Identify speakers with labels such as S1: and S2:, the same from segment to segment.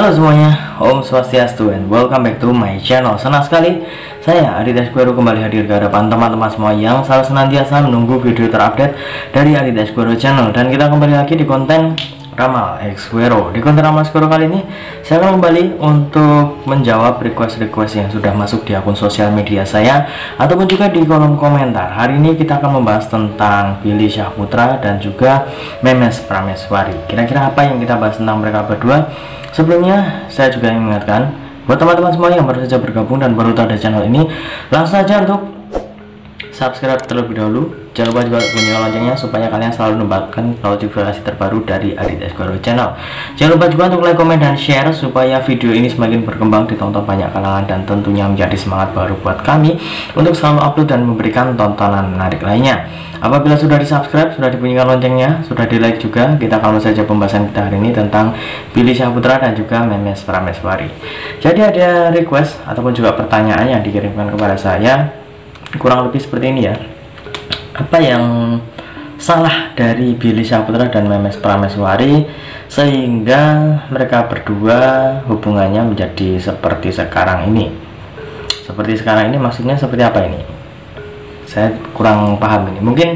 S1: Halo semuanya, Om Swastiastu and welcome back to my channel. Senang sekali saya Aditya Squero kembali hadir ke hadapan teman-teman semua yang selalu senantiasa menunggu video terupdate dari Aditya Squero channel. Dan kita kembali lagi di konten Ramal X Squero. Di konten Ramal Squero kali ini saya akan kembali untuk menjawab request-request yang sudah masuk di akun sosial media saya ataupun juga di kolom komentar. Hari ini kita akan membahas tentang Billy Syahputra dan juga Memes Prameswari. Kira-kira apa yang kita bahas tentang mereka berdua? Sebelumnya saya juga ingin mengingatkan buat teman-teman semua yang baru saja bergabung dan baru tahu ada channel ini, langsung saja untuk subscribe terlebih dahulu. Jangan lupa juga bunyikan loncengnya supaya kalian selalu mendapatkan notifikasi terbaru dari Aditya Squero channel. Jangan lupa juga untuk like, komen, dan share supaya video ini semakin berkembang, ditonton banyak kalangan, dan tentunya menjadi semangat baru buat kami untuk selalu upload dan memberikan tontonan menarik lainnya. Apabila sudah di subscribe, sudah dibunyikan loncengnya, sudah di like juga, kita akan saja pembahasan kita hari ini tentang Billy Syahputra dan juga Memes Prameswari. Jadi ada request ataupun juga pertanyaan yang dikirimkan kepada saya kurang lebih seperti ini ya. Apa yang salah dari Billy Syahputra dan Memes Prameswari sehingga mereka berdua hubungannya menjadi seperti sekarang ini? Seperti sekarang ini maksudnya seperti apa ini? Saya kurang paham ini. Mungkin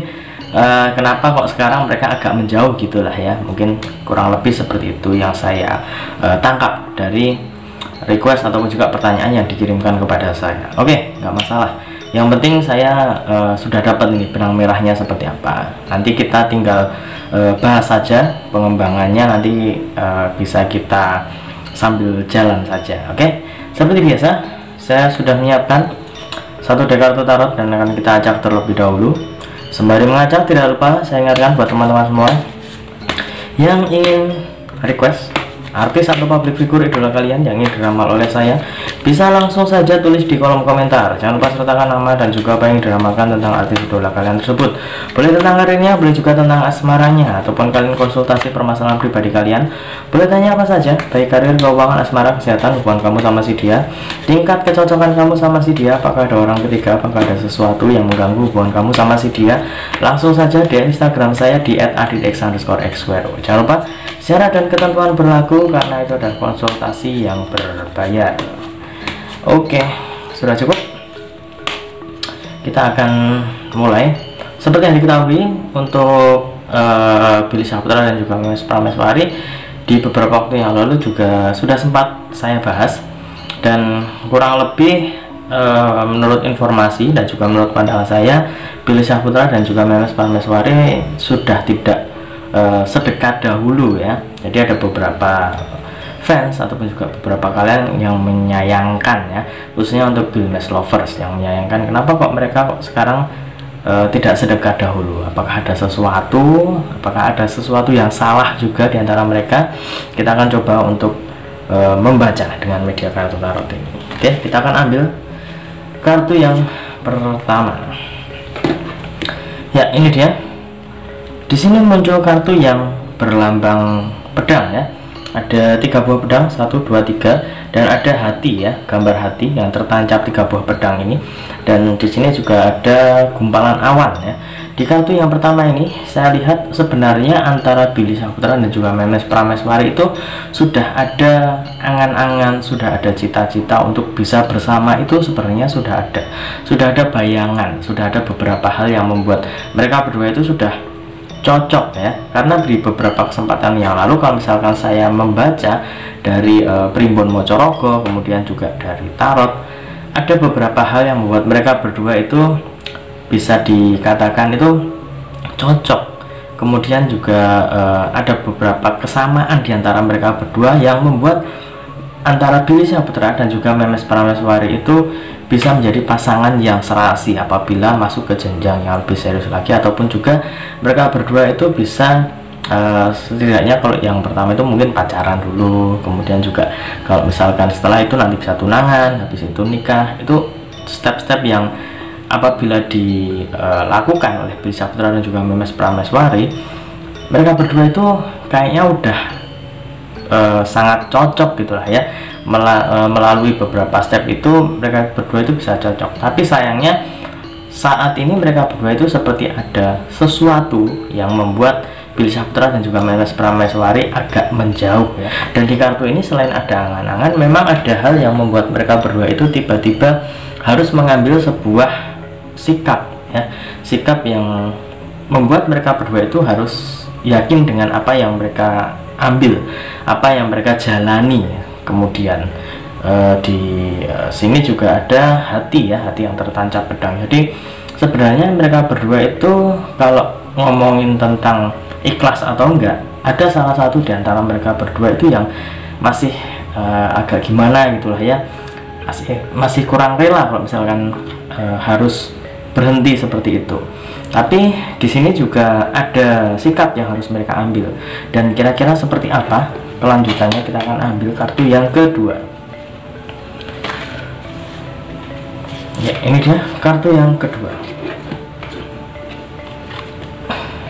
S1: kenapa kok sekarang mereka agak menjauh gitulah ya. Mungkin kurang lebih seperti itu yang saya tangkap dari request ataupun juga pertanyaan yang dikirimkan kepada saya. Oke, nggak masalah. Yang penting saya sudah dapat nih benang merahnya seperti apa. Nanti kita tinggal bahas saja pengembangannya, nanti bisa kita sambil jalan saja. Oke, seperti biasa saya sudah menyiapkan satu deck kartu tarot dan akan kita acak terlebih dahulu. Sembari mengacak, tidak lupa saya ingatkan buat teman-teman semua yang ingin request artis atau public figure idola kalian yang ingin diramal oleh saya, bisa langsung saja tulis di kolom komentar. Jangan lupa sertakan nama dan juga apa yang diramalkan tentang artis idola kalian tersebut. Boleh tentang karirnya, boleh juga tentang asmaranya, ataupun kalian konsultasi permasalahan pribadi kalian. Boleh tanya apa saja, baik karir, keuangan, asmara, kesehatan, hubungan kamu sama si dia, tingkat kecocokan kamu sama si dia, apakah ada orang ketiga, apakah ada sesuatu yang mengganggu hubungan kamu sama si dia. Langsung saja di Instagram saya di @aditx_xsquero. Jangan lupa syarat dan ketentuan berlaku karena itu adalah konsultasi yang berbayar. Oke, sudah cukup. Kita akan mulai. Seperti yang diketahui, untuk Billy Syahputra dan juga Memes Prameswari di beberapa waktu yang lalu juga sudah sempat saya bahas, dan kurang lebih menurut informasi dan juga menurut pandangan saya, Billy Syahputra dan juga Memes Prameswari sudah tidak sedekat dahulu ya. Jadi ada beberapa fans ataupun juga beberapa kalian yang menyayangkan ya, khususnya untuk Billmesh lovers yang menyayangkan kenapa kok mereka kok sekarang tidak sedekat dahulu. Apakah ada sesuatu, apakah ada sesuatu yang salah juga di antara mereka? Kita akan coba untuk membaca dengan media kartu tarot ini. Oke, kita akan ambil kartu yang pertama. Ya, ini dia. Di sini muncul kartu yang berlambang pedang ya. Ada 3 buah pedang, 1, 2, 3, dan ada hati ya, gambar hati yang tertancap 3 buah pedang ini. Dan di sini juga ada gumpalan awan ya. Di kartu yang pertama ini saya lihat sebenarnya antara Billy Syahputra dan juga Memes Prameswari itu sudah ada angan-angan, sudah ada cita-cita untuk bisa bersama, itu sebenarnya sudah ada bayangan, sudah ada beberapa hal yang membuat mereka berdua itu sudah cocok ya. Karena di beberapa kesempatan yang lalu kalau misalkan saya membaca dari Primbon Mocorogo, kemudian juga dari tarot, ada beberapa hal yang membuat mereka berdua itu bisa dikatakan itu cocok. Kemudian juga ada beberapa kesamaan di antara mereka berdua yang membuat antara Billy Syahputra dan juga Memes Prameswari itu bisa menjadi pasangan yang serasi apabila masuk ke jenjang yang lebih serius lagi, ataupun juga mereka berdua itu bisa setidaknya kalau yang pertama itu mungkin pacaran dulu, kemudian juga kalau misalkan setelah itu nanti bisa tunangan, habis itu nikah. Itu step-step yang apabila dilakukan oleh Billy Syahputra dan juga Memes Prameswari, mereka berdua itu kayaknya udah sangat cocok gitulah ya. Melalui beberapa step itu mereka berdua itu bisa cocok. Tapi sayangnya saat ini mereka berdua itu seperti ada sesuatu yang membuat Billy Syahputra dan juga Memes Prameswari agak menjauh ya. Dan di kartu ini selain ada angan-angan, memang ada hal yang membuat mereka berdua itu tiba-tiba harus mengambil sebuah sikap ya, sikap yang membuat mereka berdua itu harus yakin dengan apa yang mereka ambil, apa yang mereka jalani. Kemudian di sini juga ada hati ya, hati yang tertancap pedang. Jadi sebenarnya mereka berdua itu kalau ngomongin tentang ikhlas atau enggak, ada salah satu di antara mereka berdua itu yang masih agak gimana gitulah ya, masih kurang rela kalau misalkan harus berhenti seperti itu. Tapi di sini juga ada sikap yang harus mereka ambil, dan kira-kira seperti apa kelanjutannya kita akan ambil kartu yang kedua. Ya, ini dia kartu yang kedua.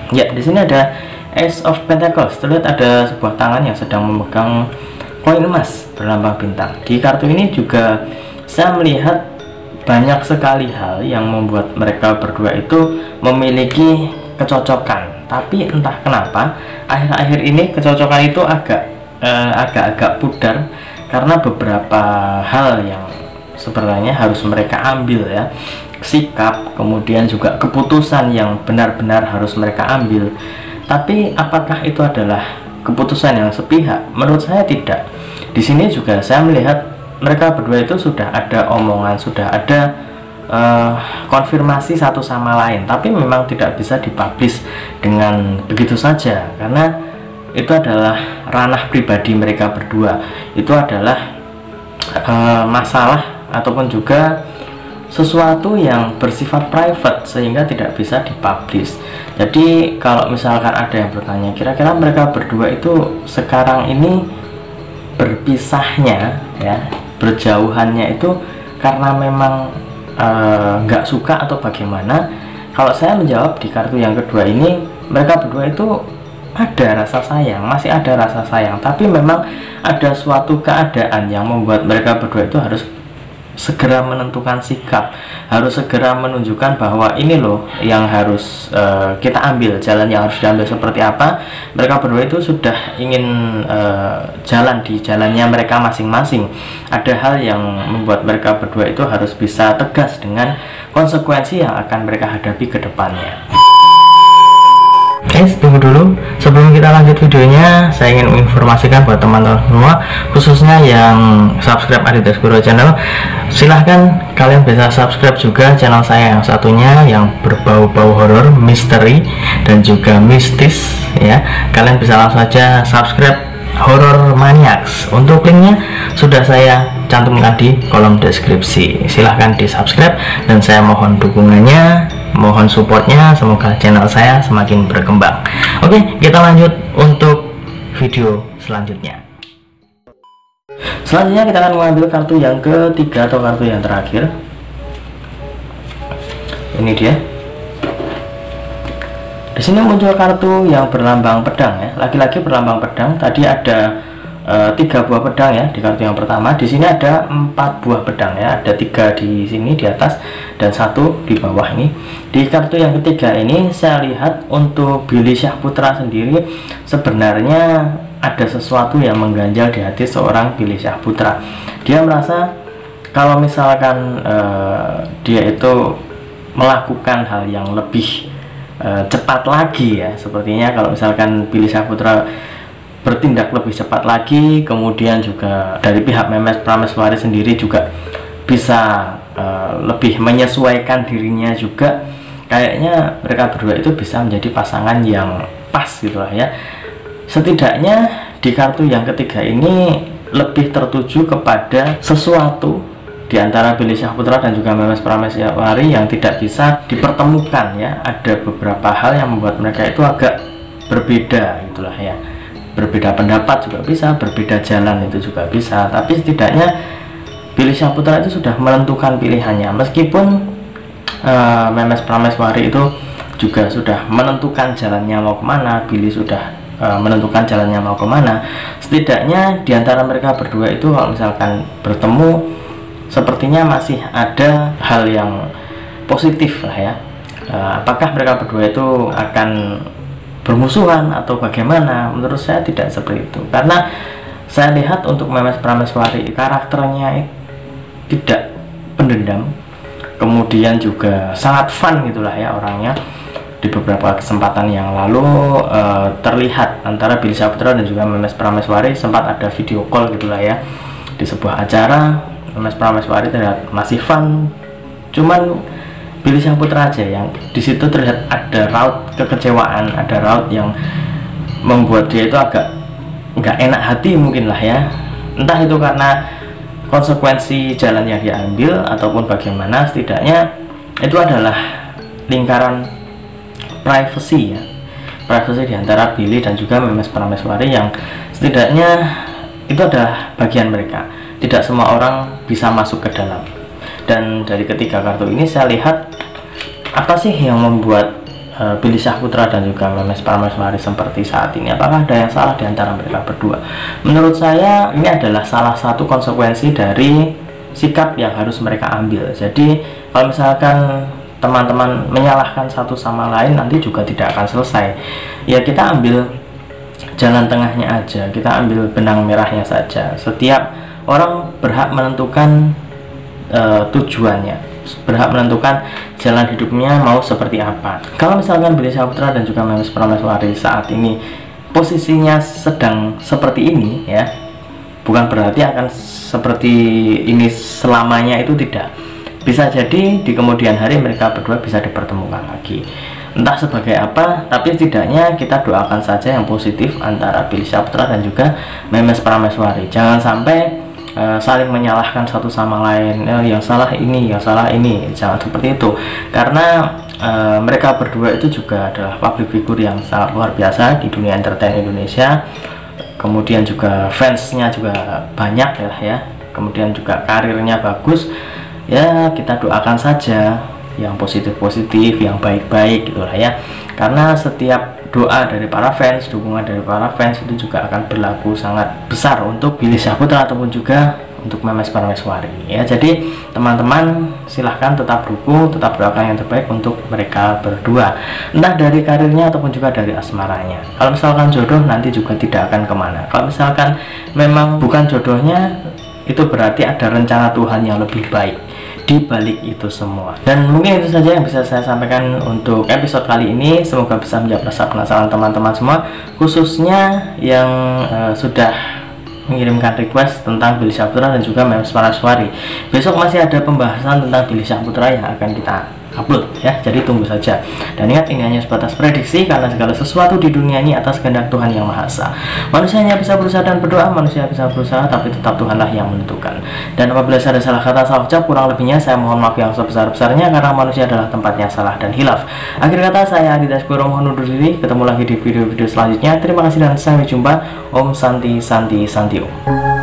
S1: Ya, di sini ada Ace of Pentacles. Terlihat ada sebuah tangan yang sedang memegang koin emas berlambang bintang. Di kartu ini juga saya melihat banyak sekali hal yang membuat mereka berdua itu memiliki kecocokan. Tapi entah kenapa akhir-akhir ini kecocokan itu agak pudar karena beberapa hal yang sebenarnya harus mereka ambil ya, sikap, kemudian juga keputusan yang benar-benar harus mereka ambil. Tapi apakah itu adalah keputusan yang sepihak? Menurut saya tidak. Di sini juga saya melihat mereka berdua itu sudah ada omongan, sudah ada konfirmasi satu sama lain, tapi memang tidak bisa dipublish dengan begitu saja karena itu adalah ranah pribadi mereka berdua. Itu adalah masalah ataupun juga sesuatu yang bersifat private sehingga tidak bisa dipublish. Jadi kalau misalkan ada yang bertanya kira-kira mereka berdua itu sekarang ini berpisahnya ya, berjauhannya itu karena memang nggak suka atau bagaimana, kalau saya menjawab di kartu yang kedua ini, mereka berdua itu ada rasa sayang, masih ada rasa sayang, tapi memang ada suatu keadaan yang membuat mereka berdua itu harus segera menentukan sikap, harus segera menunjukkan bahwa ini loh yang harus kita ambil, jalan yang harus diambil seperti apa. Mereka berdua itu sudah ingin jalan di jalannya mereka masing-masing. Ada hal yang membuat mereka berdua itu harus bisa tegas dengan konsekuensi yang akan mereka hadapi ke depannya. Guys, tunggu dulu. Sebelum kita lanjut videonya, saya ingin menginformasikan buat teman-teman semua, khususnya yang subscribe Adidas Guru Channel, silahkan kalian bisa subscribe juga channel saya yang satunya yang berbau-bau horor, misteri, dan juga mistis ya. Kalian bisa langsung saja subscribe Horror Maniacs. Untuk linknya sudah saya cantumkan di kolom deskripsi. Silahkan di subscribe dan saya mohon dukungannya, mohon supportnya, semoga channel saya semakin berkembang. Oke, kita lanjut untuk video selanjutnya. Selanjutnya kita akan mengambil kartu yang ketiga atau kartu yang terakhir. Ini dia. Di sini muncul kartu yang berlambang pedang ya, laki-laki berlambang pedang. Tadi ada 3 buah pedang ya di kartu yang pertama. Di sini ada 4 buah pedang ya, ada 3 di sini di atas dan 1 di bawah ini. Di kartu yang ketiga ini saya lihat untuk Billy Syahputra sendiri sebenarnya ada sesuatu yang mengganjal di hati seorang Billy Syahputra. Dia merasa kalau misalkan dia itu melakukan hal yang lebih cepat lagi ya, sepertinya kalau misalkan Billy Syahputra bertindak lebih cepat lagi, kemudian juga dari pihak Memes Prameswari sendiri juga bisa lebih menyesuaikan dirinya juga, kayaknya mereka berdua itu bisa menjadi pasangan yang pas gitulah ya. Setidaknya di kartu yang ketiga ini lebih tertuju kepada sesuatu di antara Billy Syahputra dan juga Memes Prameswari yang tidak bisa dipertemukan ya. Ada beberapa hal yang membuat mereka itu agak berbeda gitulah ya. Berbeda pendapat juga bisa, berbeda jalan itu juga bisa, tapi setidaknya Billy Syahputra itu sudah menentukan pilihannya. Meskipun Memes Prameswari itu juga sudah menentukan jalannya mau kemana, Billy sudah menentukan jalannya mau kemana, setidaknya di antara mereka berdua itu kalau misalkan bertemu sepertinya masih ada hal yang positif lah ya. Apakah mereka berdua itu akan bermusuhan atau bagaimana. Menurut saya tidak seperti itu, karena saya lihat untuk Memes Prameswari karakternya tidak pendendam, kemudian juga sangat fun gitulah ya orangnya. Di beberapa kesempatan yang lalu terlihat antara Billy Syahputra dan juga Memes Prameswari sempat ada video call gitulah ya di sebuah acara. Memes Prameswari terlihat masih fun, cuman Billy Syahputra aja yang di situ terlihat ada raut kekecewaan, ada raut yang membuat dia itu agak nggak enak hati mungkin lah ya. Entah itu karena konsekuensi jalan yang dia ambil ataupun bagaimana, setidaknya itu adalah lingkaran privacy ya, privacy diantara Billy dan juga Memes Prameswari yang setidaknya itu adalah bagian mereka. Tidak semua orang bisa masuk ke dalam. Dan dari ketiga kartu ini saya lihat apa sih yang membuat Billy Syahputra dan juga Memes Prameswari seperti saat ini. Apakah ada yang salah di antara mereka berdua? Menurut saya ini adalah salah satu konsekuensi dari sikap yang harus mereka ambil. Jadi kalau misalkan teman-teman menyalahkan satu sama lain, nanti juga tidak akan selesai. Ya kita ambil jalan tengahnya aja, kita ambil benang merahnya saja. Setiap orang berhak menentukan tujuannya, berhak menentukan jalan hidupnya mau seperti apa. Kalau misalkan Billy Syahputra dan juga Memes Prameswari saat ini posisinya sedang seperti ini ya, bukan berarti akan seperti ini selamanya, itu tidak. Bisa jadi di kemudian hari mereka berdua bisa dipertemukan lagi, entah sebagai apa, tapi setidaknya kita doakan saja yang positif antara Billy Syahputra dan juga Memes Prameswari. Jangan sampai saling menyalahkan satu sama lain, yang salah ini, yang salah ini. Jangan seperti itu, karena mereka berdua itu juga adalah public figure yang sangat luar biasa di dunia entertain Indonesia. Kemudian juga fansnya juga banyak ya, kemudian juga karirnya bagus. Ya kita doakan saja yang positif-positif, yang baik-baik gitulah ya, karena setiap doa dari para fans, dukungan dari para fans itu juga akan berlaku sangat besar untuk Billy Syahputra ataupun juga untuk Memes Prameswari ya. Jadi teman-teman silahkan tetap dukung, tetap doakan yang terbaik untuk mereka berdua, entah dari karirnya ataupun juga dari asmaranya. Kalau misalkan jodoh nanti juga tidak akan kemana. Kalau misalkan memang bukan jodohnya, itu berarti ada rencana Tuhan yang lebih baik di balik itu semua. Dan mungkin itu saja yang bisa saya sampaikan untuk episode kali ini. Semoga bisa menjawab rasa penasaran teman-teman semua, khususnya yang sudah mengirimkan request tentang Billy Syahputra dan juga Memes Prameswari. Besok masih ada pembahasan tentang Billy Syahputra yang akan kita upload ya, jadi tunggu saja. Dan ingat, ini hanya sebatas prediksi, karena segala sesuatu di dunia ini atas kehendak Tuhan Yang Maha Esa. Manusia hanya bisa berusaha dan berdoa, manusia bisa berusaha, tapi tetap Tuhanlah yang menentukan. Dan apabila saya ada salah kata, salah ucap, kurang lebihnya saya mohon maaf yang sebesar-besarnya, karena manusia adalah tempatnya salah dan hilaf. Akhir kata, saya Adi Daskwero mohon undur diri. Ketemu lagi di video-video selanjutnya. Terima kasih dan sampai jumpa. Om Santi Santi Santi Om.